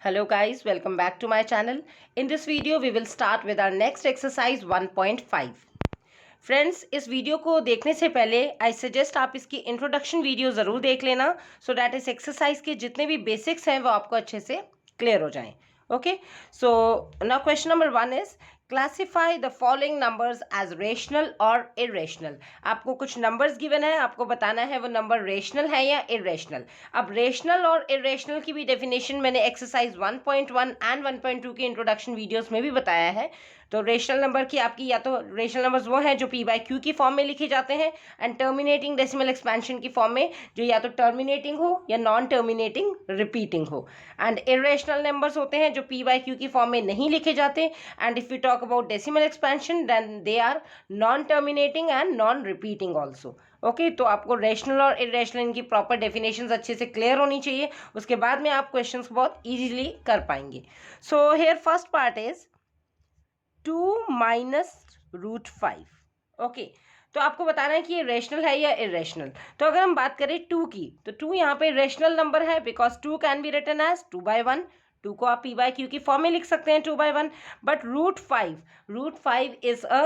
Hello guys, welcome back to my channel. In this video we will start with our next exercise 1.5. Friends, इस video को देखने से पहले I suggest आप इसकी इंट्रोडक्शन वीडियो ज़रूर देख लेना सो दैट इस एक्सरसाइज के जितने भी बेसिक्स हैं वो आपको अच्छे से क्लियर हो जाएं. Okay, so now question number 1 is classify the following numbers as rational और इरेशनल. आपको कुछ नंबर्स गिवन है, आपको बताना है वो नंबर रेशनल है या इरेशनल. अब रेशनल और इरेशनल की भी डेफिनेशन मैंने एक्सरसाइज 1.1 एंड 1.2 की इंट्रोडक्शन वीडियोस में भी बताया है. तो रेशनल नंबर की आपकी या तो रेशनल नंबर्स वो हैं जो पी बाई क्यू की फॉर्म में लिखे जाते हैं एंड टर्मिनेटिंग डेसिमल एक्सपेंशन की फॉर्म में जो या तो टर्मिनेटिंग हो या नॉन टर्मिनेटिंग रिपीटिंग हो. एंड इरेशनल नंबर्स होते हैं जो पी बाई क्यू की फॉर्म में नहीं लिखे जाते. And if you talk about decimal expansion then they are non terminating and non repeating also. Okay, तो आपको रेशनल और इरेशनल इनकी प्रॉपर डेफिनेशंस अच्छे से क्लियर होनी चाहिए, उसके बाद में आप क्वेश्चंस को बहुत इजीली कर पाएंगे. So here first part is 2 minus root 5. Okay, तो आपको बताना है कि ये रेशनल है या इरेशनल. तो अगर हम बात करें 2 की, तो 2 यहाँ पे रेशनल नंबर है because 2 can be written as 2/1. 2 को आप पी बाई क्यू की फॉर्म में लिख सकते हैं 2/1. But root 5 is a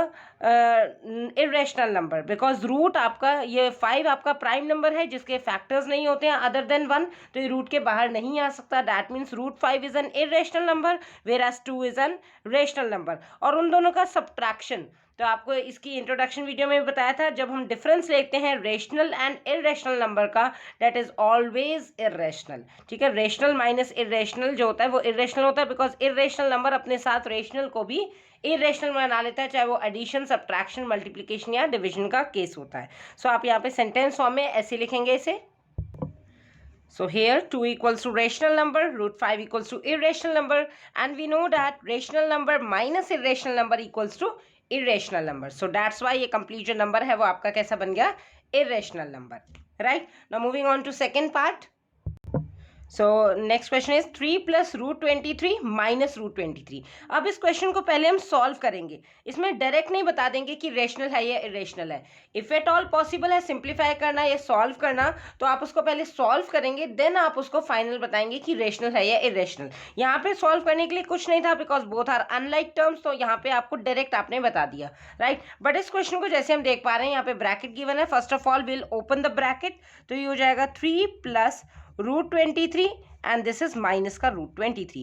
irrational number because root आपका ये 5 आपका प्राइम नंबर है जिसके फैक्टर्स नहीं होते हैं अदर देन 1, तो ये रूट के बाहर नहीं आ सकता. That means root 5 is an irrational number where as 2 is an rational number. और उन दोनों का सब्ट्रैक्शन तो आपको इसकी इंट्रोडक्शन वीडियो में भी बताया था, जब हम डिफरेंस लेते हैं रेशनल एंड इरेशनल नंबर का दैट इज ऑलवेज इरेशनल. ठीक है, रेशनल माइनस इरेशनल जो होता है वो इरेशनल होता है बिकॉज इरेशनल नंबर अपने साथ रेशनल को भी इरेशनल बना लेता है, चाहे वो एडिशन, सब्ट्रैक्शन, मल्टीप्लिकेशन या डिविजन का केस होता है. सो आप यहाँ पे सेंटेंस फॉर्म में ऐसे लिखेंगे इसे. So here 2 equals to rational number, root 5 equals to irrational number, and we know that rational number minus irrational number equals to irrational number. So that's why ये complete जो number है वो आपका कैसा बन गया, irrational number. Right? Now moving on to second part. So next question is 3 plus root 23 minus root 23. अब इस क्वेश्चन को पहले हम सॉल्व करेंगे. इसमें डायरेक्ट नहीं बता देंगे कि रेशनल है या इरेशनल है. इफ एट ऑल पॉसिबल है सिंप्लीफाई करना या सॉल्व करना, तो आप उसको पहले सॉल्व करेंगे देन आप उसको फाइनल बताएंगे कि रेशनल है या इरेशनल. यहाँ पे सॉल्व करने के लिए कुछ नहीं था because both are unlike terms, तो यहाँ पे आपको डायरेक्ट आपने बता दिया. राइट, बट इस क्वेश्चन को जैसे हम देख पा रहे हैं यहाँ पे ब्रैकेट गिवन है. First of all will open the bracket, तो ये हो जाएगा 3 plus root 23 and this is minus का रूट 23.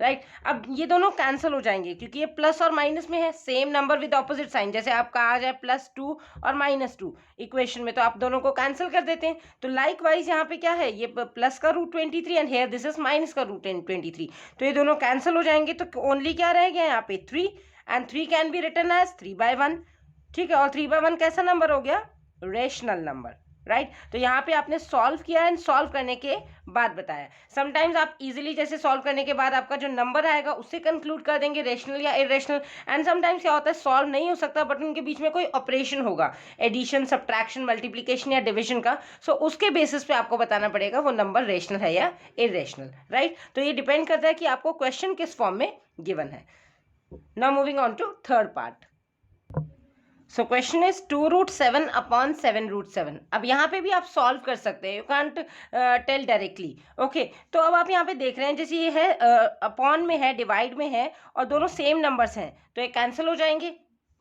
राइट, अब ये दोनों कैंसिल हो जाएंगे क्योंकि ये प्लस और माइनस में है, same number with opposite sign. जैसे आपका आ जाए +2 और -2 इक्वेशन में, तो आप दोनों को कैंसिल कर देते हैं. तो लाइक वाइज यहाँ पे क्या है, ये प्लस का root 23 and here this is minus का रूट 23. तो ये दोनों कैंसिल हो जाएंगे, तो ओनली क्या रह गया यहाँ पे 3 and 3 can be written as 3/1. ठीक है, और 3/1 कैसा नंबर हो गया, रेशनल नंबर. राइट, तो यहाँ पे आपने सॉल्व किया एंड सॉल्व करने के बाद बताया. समटाइम्स आप इजीली जैसे सॉल्व करने के बाद आपका जो नंबर आएगा उससे कंक्लूड कर देंगे रेशनल या इरेशनल. एंड समटाइम्स क्या होता है सॉल्व नहीं हो सकता बट उनके बीच में कोई ऑपरेशन होगा, एडिशन, सब्ट्रैक्शन, मल्टीप्लिकेशन या डिविजन का. सो उसके बेसिस पे आपको बताना पड़ेगा वो नंबर रेशनल है या इरेशनल. राइट, तो ये डिपेंड करता है कि आपको क्वेश्चन किस फॉर्म में गिवन है. Now moving on to third part. So question is 2 root 7 upon 7 root 7. अब यहाँ पे भी आप सॉल्व कर सकते हैं, you can't tell directly. Okay, तो अब आप यहाँ पे देख रहे हैं जैसे ये है अपॉन में है, डिवाइड में है और दोनों सेम नंबर्स हैं, तो ये कैंसिल हो जाएंगे.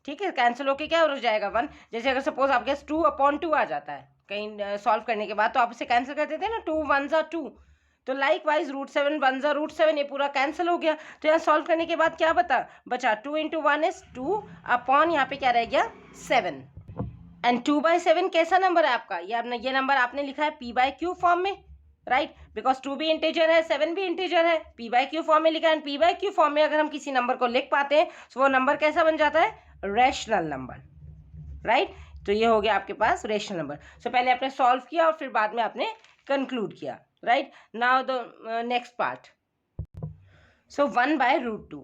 ठीक है, कैंसिल होके क्या हो जाएगा 1. जैसे अगर सपोज आपके पास 2/2 आ जाता है कहीं सॉल्व करने के बाद, तो आप इसे कैंसिल कर देते हैं ना, 2 1 ज़ा 2. तो लाइक वाइज रूट 7 1 ज़ा रूट 7, ये पूरा कैंसिल हो गया. तो यहाँ सॉल्व करने के बाद क्या बचा 2 × 1 इज 2 अपॉन यहाँ पे क्या रह गया 7. एंड 2/7 कैसा नंबर है आपका, ये नंबर आपने लिखा है पी बाई क्यू फॉर्म में. राइट, बिकॉज 2 भी इंटीजर है 7 भी इंटीजर है, पी बाई क्यू फॉर्म में लिखा है. पी बाई क्यू फॉर्म में अगर हम किसी नंबर को लिख पाते हैं तो वो नंबर कैसा बन जाता है, रेशनल नंबर. राइट, तो ये हो गया आपके पास रेशनल नंबर. सो पहले आपने सॉल्व किया और फिर बाद में आपने कंक्लूड किया. Right, now the next part. So 1/√2.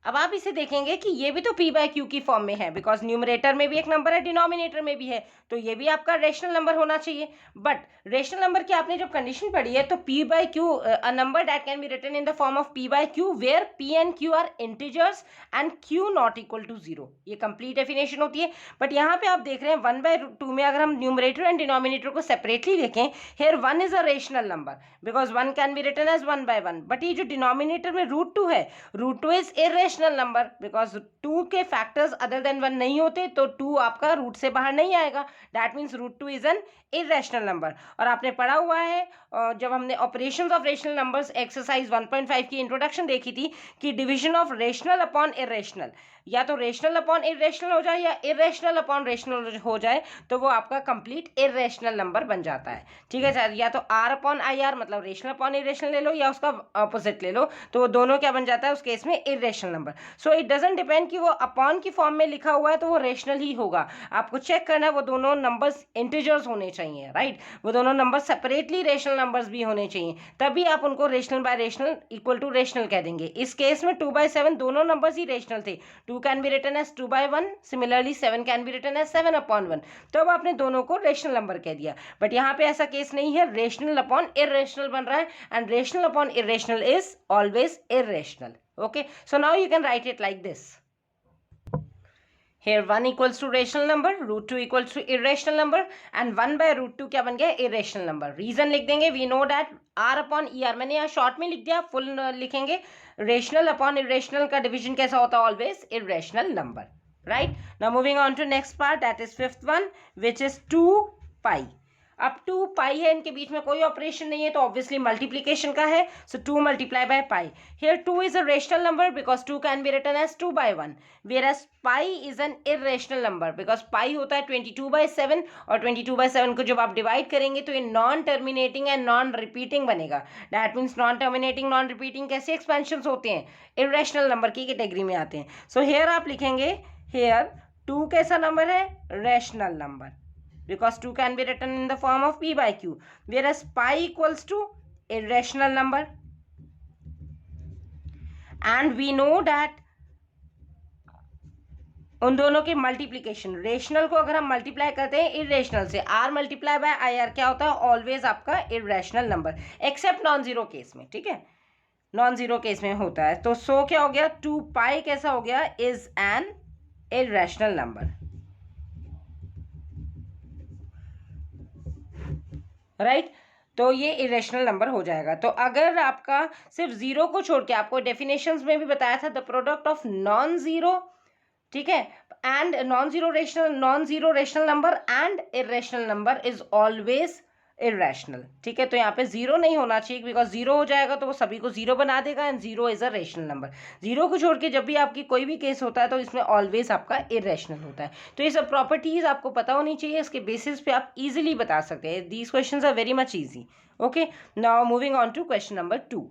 अब आप इसे देखेंगे कि ये भी तो p बाय क्यू की फॉर्म में है, बिकॉज न्यूमरेटर में भी एक नंबर है, डिनोमिनेटर में भी है, तो ये भी आपका रेशनल नंबर होना चाहिए। बट रेशनल नंबर की आपने जब कंडीशन पढ़ी है तो p by Q, a number that can be written in the form of p by Q where p and q are integers and q not equal to 0, ये complete definition होती है। But यहाँ पे आप देख रहे हैं 1/2 में अगर हम न्यूमरेटर एंड डिनोमिनेटर को सेपरेटली लिखें, here 1 is a rational number because 1 can be written as 1/1, but ये जो डिनोमिनेटर में √2 है, √2 इज इरेशनल नंबर बिकॉज 2 के फैक्टर्स अदर देन 1 नहीं होते, तो 2 आपका रूट से बाहर नहीं आएगा, that means √2 is an irrational number. और आपने पढ़ा हुआ है जब हमने operations of rational numbers exercise 1.5 की इंट्रोडक्शन देखी थी कि division of rational upon irrational, या तो रेशनल अपॉन इरेशनल हो जाए या इरेशनल अपॉन रेशनल हो जाए, तो वो आपका कंप्लीट इरेशनल नंबर बन जाता है। ठीक है सर, या तो r अपॉन आई आर मतलब रेशनल अपॉन इरेशनल ले लो, या उसका ऑपोजिट ले लो, तो वो दोनों क्या बन जाता है उस केस में, irrational number. So it doesn't depend कि वो अपॉन की फॉर्म में लिखा हुआ है तो वो रेशनल ही होगा, आपको चेक करना है वो दोनों नंबर्स इंटीजर्स होने चाहिए, राइट, वो दोनों नंबर सेपरेटली रेशनल नंबर्स भी होने चाहिए, तभी आप उनको rational by rational equal to rational कह देंगे। इस केस में 2/7 दोनों नंबर्स ही रेशनल थे, 2 can be written as 2/1, similarly 7 can be written as 7/1, तो अब आपने दोनों को रेशनल नंबर कह दिया। बट यहाँ पे ऐसा केस नहीं है, रेशनल अपॉन इरेशनल बन रहा है, and rational upon irrational is always irrational. Okay, so now you can write it like this. Here 1 equals to rational number, √2 equals to irrational number, and 1/√2 क्या बन गया, irrational number. Reason लिख देंगे, we know that r upon er, मैंने यहाँ short में लिख दिया, फुल लिखेंगे, रेशनल अपॉन इरेशनल का डिवीजन कैसा होता है, always irrational number, right. Now moving on to next part, that is fifth one, which is 2π। अब 2π है, इनके बीच में कोई ऑपरेशन नहीं है, तो ऑब्वियसली मल्टीप्लीकेशन का है, so 2 multiply by pi. Here 2 is a rational number because 2 can be written as 2/1, whereas pi is an irrational number because pi होता है 22/7, और 22/7 को जब आप डिवाइड करेंगे तो ये non terminating and non repeating बनेगा। That means non terminating non repeating कैसे एक्सपेंशन होते हैं, इरेशनल नंबर की कैटेगरी में आते हैं। सो हेयर आप लिखेंगे, हेयर 2 कैसा नंबर है, rational number, because 2 can be written in the form of p by q, whereas pi equals to irrational number, and we know that उन दोनों के मल्टीप्लीकेशन, रेशनल को अगर हम मल्टीप्लाई करते हैं इरेशनल से, r multiply by I R क्या होता है, ऑलवेज आपका irrational number, except non zero case में, ठीक है, नॉन जीरो केस में होता है। तो सो क्या हो गया, 2π कैसा हो गया, is an irrational number, right, तो ये इरेशनल नंबर हो जाएगा। तो अगर आपका सिर्फ जीरो को छोड़ के, आपको डेफिनेशंस में भी बताया था, the product of non zero, ठीक है, and non zero rational number and irrational number is always irrational, ठीक है। तो यहाँ पे जीरो नहीं होना चाहिए, बिकॉज जीरो हो जाएगा तो वो सभी को जीरो बना देगा, and zero is a rational number. Zero को छोड़ के जब भी आपकी कोई भी केस होता है तो इसमें ऑलवेज आपका इरेशनल होता है। तो ये सब प्रॉपर्टीज आपको पता होनी चाहिए, इसके बेसिस पे आप इजीली बता सकते हैं। These questions are very much easy. Okay, now moving on to question number 2.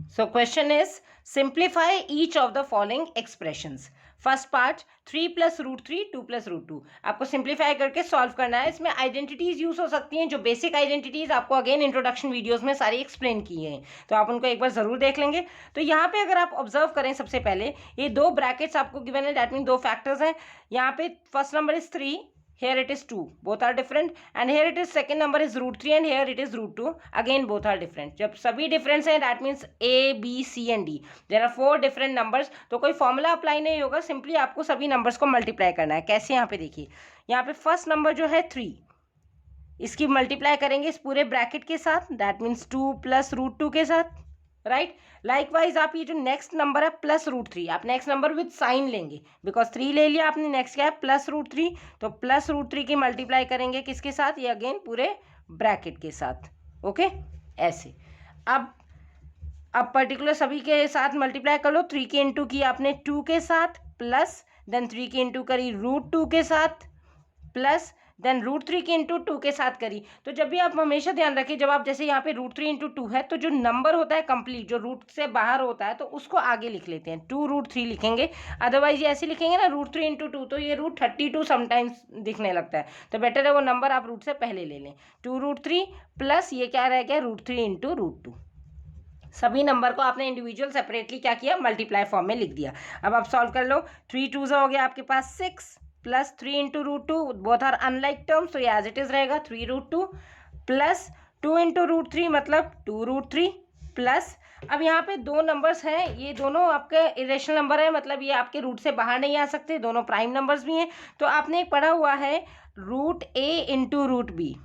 So question is, simplify each of the following expressions. First part 3 + √3 2 + √2, आपको सिंप्लीफाई करके सॉल्व करना है। इसमें आइडेंटिटीज यूज हो सकती हैं, जो बेसिक आइडेंटिटीज आपको अगेन इंट्रोडक्शन वीडियोस में सारी एक्सप्लेन की हैं, तो आप उनको एक बार जरूर देख लेंगे। तो यहाँ पे अगर आप ऑब्जर्व करें, सबसे पहले ये दो ब्रैकेट्स आपको गिवन है, दैट मीन दो फैक्टर्स हैं। यहाँ पे first number is 3, here it is 2, both are different, and here it is second number is √3 and here it is √2, again both are different। जब सभी difference हैं, that means a b c and d, there are 4 different numbers, तो कोई formula apply नहीं होगा, simply आपको सभी numbers को मल्टीप्लाई करना है। कैसे, यहाँ पे देखिए, यहाँ पे फर्स्ट नंबर जो है 3, इसकी मल्टीप्लाई करेंगे इस पूरे ब्रैकेट के साथ, दैट मीन्स 2 + √2 के साथ, राइट। लाइकवाइज आप ये जो नेक्स्ट नंबर है +√3, आप नेक्स्ट नंबर विद साइन लेंगे, बिकॉज 3 ले लिया आपने, नेक्स्ट क्या है +√3, तो +√3 की मल्टीप्लाई करेंगे किसके साथ, ये अगेन पूरे ब्रैकेट के साथ, ओके, ऐसे। अब पर्टिकुलर सभी के साथ मल्टीप्लाई कर लो, 3 की इंटू की आपने 2 के साथ, प्लस देन 3 की इंटू करी √2 के साथ, प्लस देन √3 की इंटू 2 के साथ करी। तो जब भी आप हमेशा ध्यान रखिए, जब आप जैसे यहाँ पे √3 × 2 है, तो जो नंबर होता है कंप्लीट, जो रूट से बाहर होता है, तो उसको आगे लिख लेते हैं, 2√3 लिखेंगे। अदरवाइज ये ऐसे लिखेंगे ना, √3 × 2, तो ये √32 समटाइम्स दिखने लगता है, तो बेटर है वो नंबर आप रूट से पहले ले लें। 2√3 प्लस ये क्या रह गया, √3 × √2, सभी नंबर को आपने इंडिविजुअल सेपरेटली क्या किया, मल्टीप्लाई फॉर्म में लिख दिया। अब आप सॉल्व कर लो। 3 2 हो गया आपके पास 6 plus 3 into root 2, both are unlike terms, तो ये एज इट इज रहेगा 3 रूट 2 प्लस 2 इंटू रूट 3 मतलब 2 रूट 3 प्लस, अब यहाँ पे दो नंबर्स हैं, ये दोनों आपके इरेशनल नंबर है, मतलब ये आपके रूट से बाहर नहीं आ सकते, दोनों प्राइम नंबर्स भी हैं। तो आपने एक पढ़ा हुआ है root A into root B,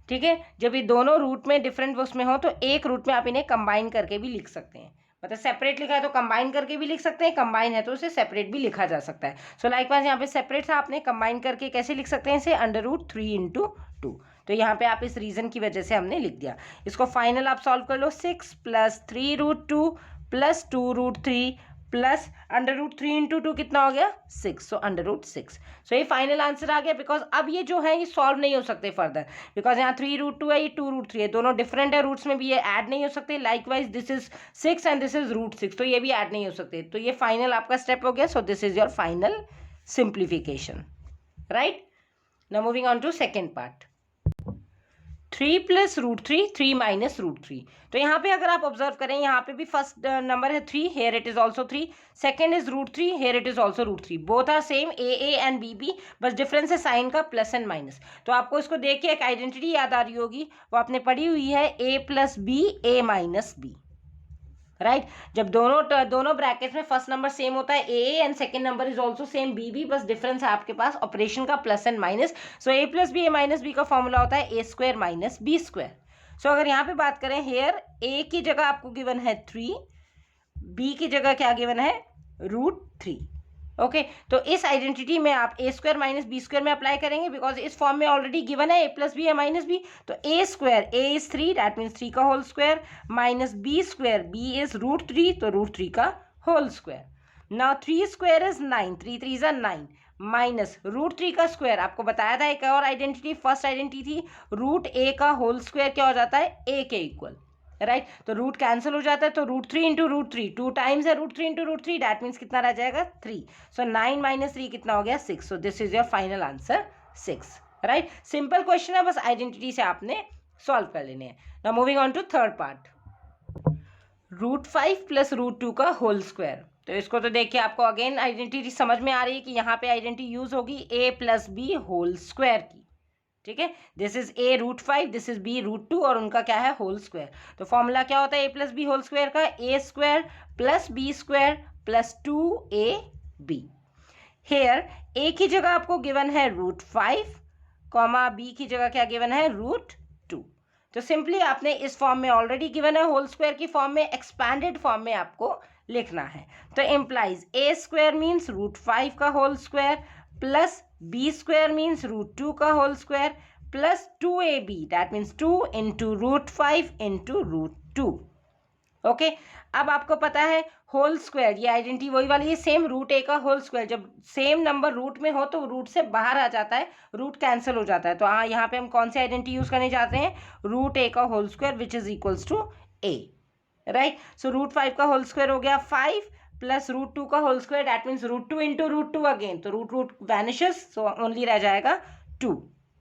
ठीक है। जब ये दोनों रूट में डिफरेंट उसमें हो तो एक रूट में आप इन्हें कंबाइन करके भी लिख सकते हैं, मतलब सेपरेट लिखा है तो कंबाइन करके भी लिख सकते हैं, कंबाइन है तो उसे सेपरेट भी लिखा जा सकता है। सो लाइकवाइज यहाँ पे सेपरेट था, आपने कंबाइन करके कैसे लिख सकते हैं इसे, अंडर रूट 3 इंटू 2। तो यहाँ पे आप इस रीजन की वजह से हमने लिख दिया। इसको फाइनल आप सॉल्व कर लो, 6 plus 3 root 2 plus 2 root 3 plus under root 3 into 2 कितना हो गया 6, सो अंडर रूट 6। सो ये फाइनल आंसर आ गया। बिकॉज अब ये जो है ये सॉल्व नहीं हो सकते फर्दर, बिकॉज यहाँ 3 रूट 2 है, ये 2 रूट 3 है, दोनों डिफरेंट है, रूट्स में भी ये ऐड नहीं हो सकते। Likewise this is 6 and this is root 6, तो ये भी ऐड नहीं हो सकते। तो ये फाइनल आपका स्टेप हो गया। So this is your final simplification, right. Now moving on to second part. 3 plus root 3, 3 minus root 3। तो यहाँ पे अगर आप ऑब्जर्व करें, यहाँ पे भी फर्स्ट नंबर है 3, here it is also 3, second is root 3, here it is also root 3, both are same A and B, बस डिफरेंस है साइन का, प्लस एंड माइनस। तो आपको इसको देख के एक आइडेंटिटी याद आ रही होगी, वो आपने पढ़ी हुई है, A plus B, A minus B, right. जब दोनों ब्रैकेट्स में फर्स्ट नंबर सेम होता है A and second number is also same B, बस डिफरेंस है आपके पास ऑपरेशन का, plus and minus. So A plus B, A minus B का फॉर्मूला होता है A square minus B square. So अगर यहाँ पे बात करें, हेयर ए की जगह आपको गिवन है 3, बी की जगह क्या गिवन है रूट 3, ओके। तो इस आइडेंटिटी में आप A square minus B square में अप्लाई करेंगे, बिकॉज इस फॉर्म में ऑलरेडी गिवन है A plus B, A minus B. तो A square, A is 3, that means 3 का whole square, minus B square, B is root 3, तो रूट 3 का whole square. Now 3 square is 9, 3 3 is 9, minus root 3 का square, आपको बताया था एक और आइडेंटिटी, फर्स्ट आइडेंटिटी थी रूट ए का होल स्क्वायर क्या हो जाता है ए के इक्वल, राइट। तो रूट कैंसिल हो जाता है, तो रूट 3 इंटू रूट 3, 2 टाइम्स है root 3 into root 3, that means कितना रह जाएगा 3। सो 9 माइनस 3 कितना हो गया 6। So this is your final answer 6, right. Simple question है, बस आइडेंटिटी से आपने सॉल्व कर लेने हैं। Now moving on to third part, root 5 plus root 2 का होल स्क्वायर। तो इसको तो देखिए आपको अगेन आइडेंटिटी समझ में आ रही है कि यहाँ पे आइडेंटिटी यूज होगी A plus B whole square की, ठीक है। This is A root 5, this is B root 2, और उनका क्या है होल स्क्वायर। तो फॉर्मूला क्या होता है A plus B whole square का, A square plus B square plus 2ab। Here A की जगह आपको गिवन है रूट 5, कॉमा बी की जगह क्या गिवन है रूट 2। तो सिंपली आपने इस फॉर्म में ऑलरेडी गिवन है होल स्क्वायर की फॉर्म में, एक्सपैंडेड फॉर्म में आपको लिखना है। तो implies A square means root 5 का whole square plus B square means root 2 का whole square plus 2ab, that means 2 into root 5 into root 2, okay. अब आपको पता है होल स्क्वायर, ये आइडेंटिटी वही वाली है सेम, रूट ए का होल स्क्वायर, जब सेम नंबर रूट में हो तो रूट से बाहर आ जाता है, रूट कैंसिल हो जाता है। तो हाँ, यहाँ पे हम कौन सी आइडेंटिटी यूज करने जाते हैं, रूट ए का whole square which is equals to A, right. So root 5 का होल स्क्वायर हो गया 5 प्लस रूट 2 का whole square, that means root 2 into root 2 again, तो root root vanishes, so only रह जाएगा 2,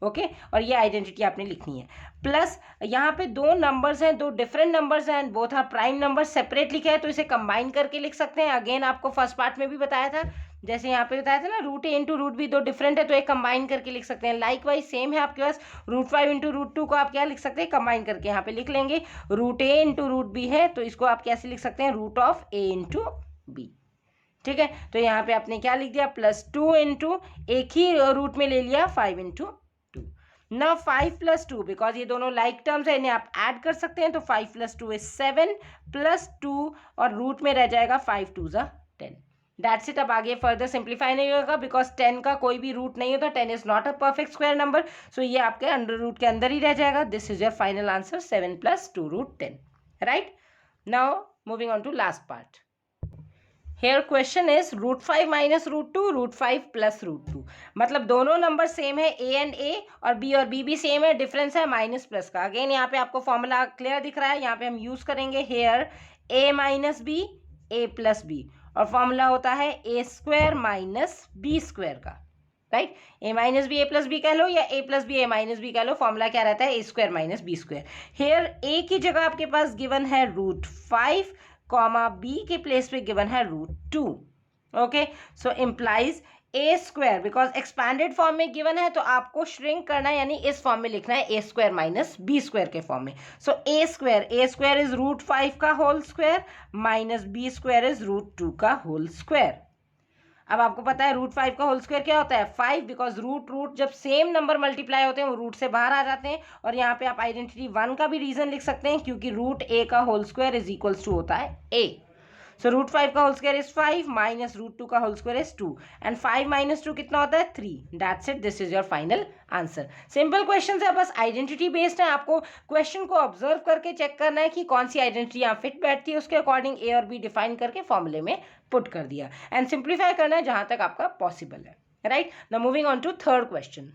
ओके। और ये आइडेंटिटी आपने लिखनी है। प्लस यहाँ पे दो नंबर्स हैं, दो डिफरेंट नंबर्स हैं, both are prime number, separate लिखा है तो इसे कंबाइन करके लिख सकते हैं। अगेन आपको फर्स्ट पार्ट में भी बताया था, जैसे यहाँ पे बताया था ना root A into root B, दो डिफरेंट है तो एक कंबाइन करके लिख सकते हैं। लाइक वाइज सेम है आपके पास, रूट 5 इंटू रूट 2 को आप क्या लिख सकते हैं कंबाइन करके, यहाँ पे लिख लेंगे root A into root B है तो इसको आप कैसे लिख सकते हैं root of A into B, ठीक है। तो यहाँ पे आपने क्या लिख दिया प्लस 2 इंटू एक ही रूट में ले लिया 5 इंटू 2। ना 5 प्लस 2, बिकॉज ये दोनों लाइक टर्म्स है, इन्हें आप ऐड कर सकते हैं, तो 5 प्लस 2 इज 7 प्लस 2 और रूट में रह जाएगा 5 2 ज़ा 10, दैट्स इट। अब आगे फर्दर सिंप्लीफाई नहीं होगा बिकॉज 10 का कोई भी रूट नहीं होता, 10 is not a perfect square number, so ये आपके अंडर रूट के अंदर ही रह जाएगा। This is your final answer 7 plus 2 root 10, right. Now moving on to last part. Here question is root 5 minus root 2, root 5 plus root 2, मतलब दोनों number same है ए एंड ए, और बी भी सेम है, डिफरेंस है माइनस प्लस का। Again यहाँ पे आपको फॉर्मूला क्लियर दिख रहा है, यहाँ पे हम यूज करेंगे here A minus B, A plus B, और फॉर्मूला होता है A square minus B square का, right. A minus B A plus B कह लो या A plus B A minus B कह लो, फॉर्मूला क्या रहता है, A square minus B square. Here A की जगह आपके पास गिवन है √5 कॉमा बी के प्लेस पे गिवन है √2। Okay, so implies A square, because expanded form में गिवन है तो आपको श्रिंक करना है, यानी इस फॉर्म में लिखना है A square minus B square के फॉर्म में। सो ए स्क्वायर इज √5 का whole square minus B square is √2 का होल स्क्वायर। अब आपको पता है √5 का होल स्क्वायर क्या होता है, 5, बिकॉज रूट जब सेम नंबर मल्टीप्लाई होते हैं वो रूट से बाहर आ जाते हैं। और यहाँ पे आप आइडेंटिटी 1 का भी रीजन लिख सकते हैं, क्योंकि √a का whole square is equals to होता है a। सो √5 का होल स्क्वायर इज 5 माइनस √2 का whole square is 2 and 5 minus 2 कितना होता है 3। That's it, this is your final answer. Simple question है, बस आइडेंटिटी बेस्ड है। आपको क्वेश्चन को ऑब्जर्व करके चेक करना है कि कौन सी आइडेंटिटी यहाँ फिट बैठती है, उसके अकॉर्डिंग ए और बी डिफाइन करके फॉर्मूले में पुट कर दिया एंड सिंप्लीफाई करना है जहां तक आपका पॉसिबल है, right. Now moving on to third question.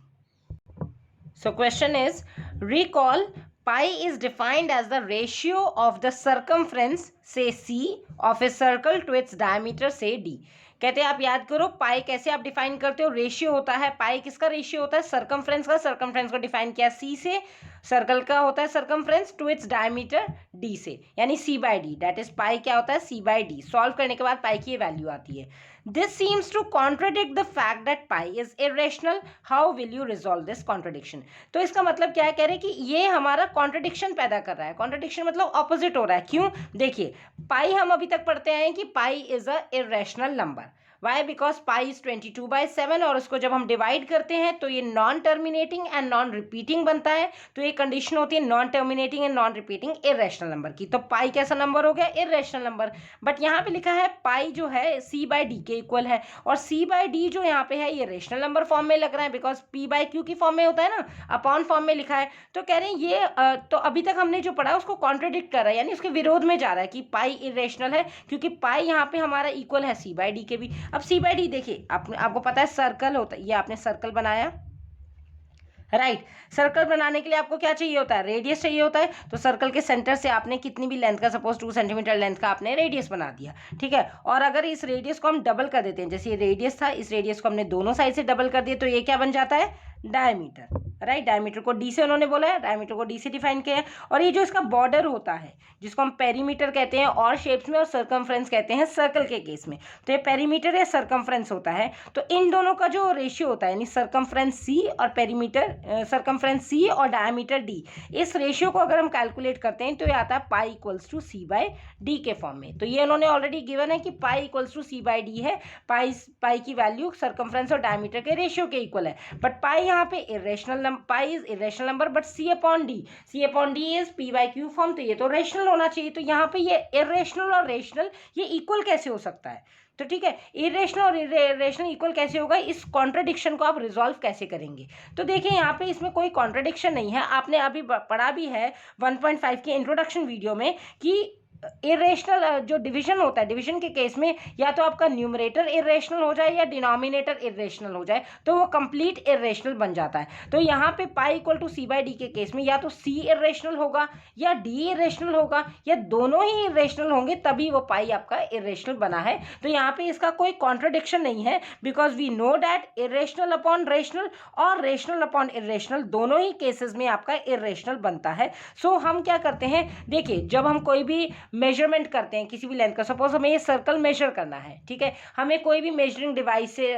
So question is recall pi is defined as the ratio of the circumference say c of a circle to its diameter say d। कहते हैं आप याद करो पाई कैसे आप define करते हो, ratio होता है। पाई किसका रेशियो होता है, सर्कमफ्रेंस का। सर्कमफ्रेंस को डिफाइन किया सी से, सर्कल का होता है circumference to its diameter D से, यानी C by D. That is pi क्या होता है, सी बाई डी। सॉल्व करने के बाद पाई की ये वैल्यू आती है। This seems to contradict the fact that pi is irrational, how will you resolve this contradiction. तो इसका मतलब क्या है, कह रहे हैं कि ये हमारा कॉन्ट्रडिक्शन पैदा कर रहा है। कॉन्ट्रडिक्शन मतलब ऑपोजिट हो रहा है। क्यों, देखिए पाई हम अभी तक पढ़ते आए हैं कि pi is a irrational number. Why, because pi is 22/7 और उसको जब हम डिवाइड करते हैं तो ये non terminating and non repeating बनता है। तो ये कंडीशन होती है non terminating and non repeating irrational number की। तो पाई कैसा नंबर हो गया, इरेशनल नंबर। बट यहाँ पे लिखा है पाई जो है सी बाई डी के इक्वल है, और सी बाई डी जो यहाँ पे है ये रेशनल नंबर फॉर्म में लग रहा है, बिकॉज पी बाई क्यू की फॉर्म में होता है ना, अपॉन फॉर्म में लिखा है। तो कह रहे हैं ये तो अभी तक हमने जो पढ़ा उसको कॉन्ट्रडिक्ट कर रहा है, यानी उसके विरोध में जा रहा है कि पाई इरेशनल है, क्योंकि पाई यहाँ पे हमारा इक्वल है सी बाई डी के भी। अब सी बाई डी देखिए आपको पता है सर्कल होता है, ये आपने सर्कल बनाया, राइट। सर्कल बनाने के लिए आपको क्या चाहिए होता है, रेडियस चाहिए होता है। तो सर्कल के सेंटर से आपने कितनी भी लेंथ का, सपोज 2 सेंटीमीटर लेंथ का आपने रेडियस बना दिया, ठीक है। और अगर इस रेडियस को हम डबल कर देते हैं, जैसे ये रेडियस था, इस रेडियस को हमने दोनों साइड से डबल कर दिया, तो ये क्या बन जाता है, डायमीटर, राइट। डायमीटर को डी से उन्होंने बोला है, डायमीटर को डी से डिफाइन किया है। और ये जो इसका बॉर्डर होता है जिसको हम पेरीमीटर कहते हैं और शेप्स में, और सर्कमफ्रेंस कहते हैं सर्कल के केस में, तो ये पेरीमीटर या सर्कमफ्रेंस होता है। तो इन दोनों का जो रेशियो होता है, यानी सर्कमफ्रेंस सी और पेरीमीटर, सर्कमफ्रेंस सी और डायमीटर डी, इस रेशियो को अगर हम कैलकुलेट करते हैं तो ये आता है pi equals to C by D के फॉर्म में। तो ये उन्होंने ऑलरेडी गिवन है कि pi equals to C by D है। पाई की वैल्यू सर्कमफ्रेंस और डायमीटर के रेशियो के इक्वल है। बट पाई यहाँ पे irrational number, pi is irrational number, but C upon D is P by Q form, तो ये तो रेशनल होना चाहिए। तो यहाँ पे ये इरेशनल और रेशनल ये इक्वल कैसे हो सकता है, तो ठीक है, इरेशनल और इरेशनल इक्वल कैसे होगा, इस कॉन्ट्रडिक्शन को आप रिजॉल्व कैसे करेंगे। तो देखिए यहाँ पे इसमें कोई कॉन्ट्रडिक्शन नहीं है, आपने अभी पढ़ा भी है 1.5 के इंट्रोडक्शन वीडियो में कि इरेशनल जो डिवीजन होता है, डिवीजन के केस में या तो आपका न्यूमरेटर इरेशनल हो जाए या डिनोमिनेटर इरेशनल हो जाए, तो वो कंप्लीट इरेशनल बन जाता है। तो यहाँ पे pi equal to C by D के केस में या तो सी इरेशनल होगा या डी इरेशनल होगा, या दोनों ही इरेशनल होंगे, तभी वो पाई आपका इरेशनल बना है। तो यहाँ पे इसका कोई कॉन्ट्रडिक्शन नहीं है, because we know that irrational upon rational और रेशनल अपॉन इरेशनल दोनों ही केसेस में आपका इरेशनल बनता है। सो हम क्या करते हैं, देखिए जब हम कोई भी मेजरमेंट करते हैं किसी भी लेंथ का, सपोज हमें ये सर्कल मेजर करना है, ठीक है, हमें कोई भी मेजरिंग डिवाइस से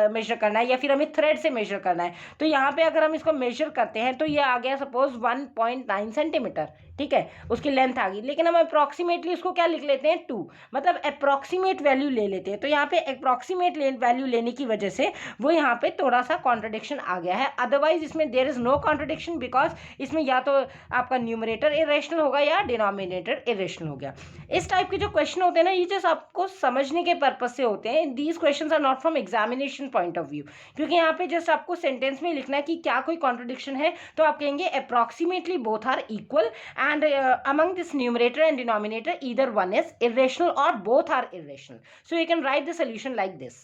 मेजर करना है या फिर हमें थ्रेड से मेजर करना है, तो यहाँ पे अगर हम इसको मेजर करते हैं तो ये आ गया सपोज 1.9 सेंटीमीटर, ठीक है, उसकी लेंथ आ गई। लेकिन हम अप्रॉक्सीमेटली उसको क्या लिख लेते हैं 2, मतलब अप्रॉक्सीमेट वैल्यू ले लेते हैं। तो यहाँ पे अप्रॉक्सीमेट वैल्यू लेने की वजह से वो यहाँ पे थोड़ा सा कॉन्ट्रडिक्शन आ गया है। अदरवाइज इसमें there is no contradiction, because इसमें या तो आपका न्यूमरेटर इरेशनल होगा या डिनोमिनेटर इरेशनल हो गया। इस टाइप के जो क्वेश्चन होते हैं ना, ये जस्ट आपको समझने के पर्पज से होते हैं। These question are not from examination point of view, क्योंकि यहाँ पे जस्ट आपको सेंटेंस में लिखना है कि क्या कोई कॉन्ट्रडिक्शन है, तो आप कहेंगे approximately both are equal and among this numerator and denominator either one is irrational or both are irrational. So you can write the solution like this.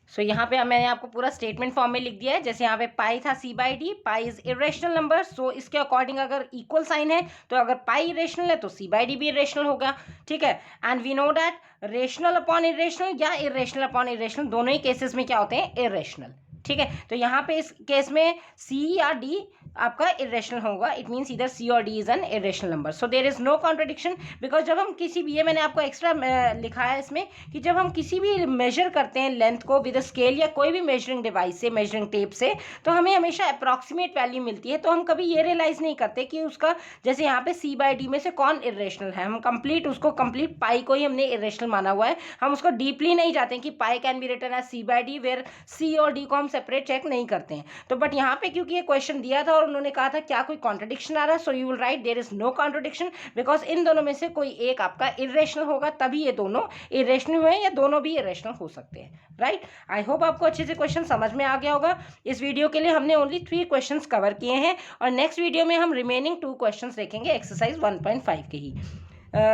So यहाँ पे मैंने आपको पूरा स्टेटमेंट फॉर्म में लिख दिया है। जैसे यहाँ पे पाई था C by D, pi is irrational number, so इसके अकॉर्डिंग अगर इक्वल साइन है तो अगर पाई इरेशनल है तो सी बाई डी भी इरेशनल होगा, ठीक है। And we know that rational upon irrational या इरेशनल अपॉन इरेशनल दोनों ही केसेस में क्या होते हैं, इरेशनल, ठीक है, तो यहाँ पे इस केस में सी या डी आपका इरेशनल होगा. इट मीन्स इधर सी और D is an irrational number. So there is no contradiction, because जब हम किसी भी, ये मैंने आपको एक्स्ट्रा लिखा है इसमें कि जब हम किसी भी मेजर करते हैं लेंथ को विद स्केल या कोई भी मेजरिंग डिवाइस से, मेजरिंग टेप से, तो हमें हमेशा अप्रॉक्सीमेट वैल्यू मिलती है. तो हम कभी ये रियलाइज नहीं करते कि उसका, जैसे यहाँ पे सी बाई डी में से कौन इरेशनल है, हम कंप्लीट उसको, कंप्लीट पाई को ही हमने इरेशनल माना हुआ है. हम उसको डीपली नहीं जाते हैं कि pi can be written as C by D, where C और डी को हम सेपरेट चेक नहीं करते हैं. तो बट यहाँ पे क्योंकि ये क्वेश्चन दिया था और उन्होंने कहा था क्या कोई कॉन्ट्रडिक्शन आ रहा है, so you will write there is no contradiction, because इन दोनों में से कोई एक आपका इरेशनल होगा, तभी ये दोनों इरेशनल हुए, या दोनों भी इरेशनल हो सकते हैं. राइट, आई होप आपको अच्छे से क्वेश्चन समझ में आ गया होगा. इस वीडियो के लिए हमने ओनली 3 क्वेश्चंस कवर किए हैं और नेक्स्ट वीडियो में हम रिमेनिंग 2 क्वेश्चंस देखेंगे एक्सरसाइज 1.5 के ही.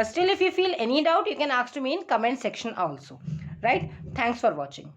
Still if you feel any doubt you can ask to me in comment section also. Right, thanks for watching.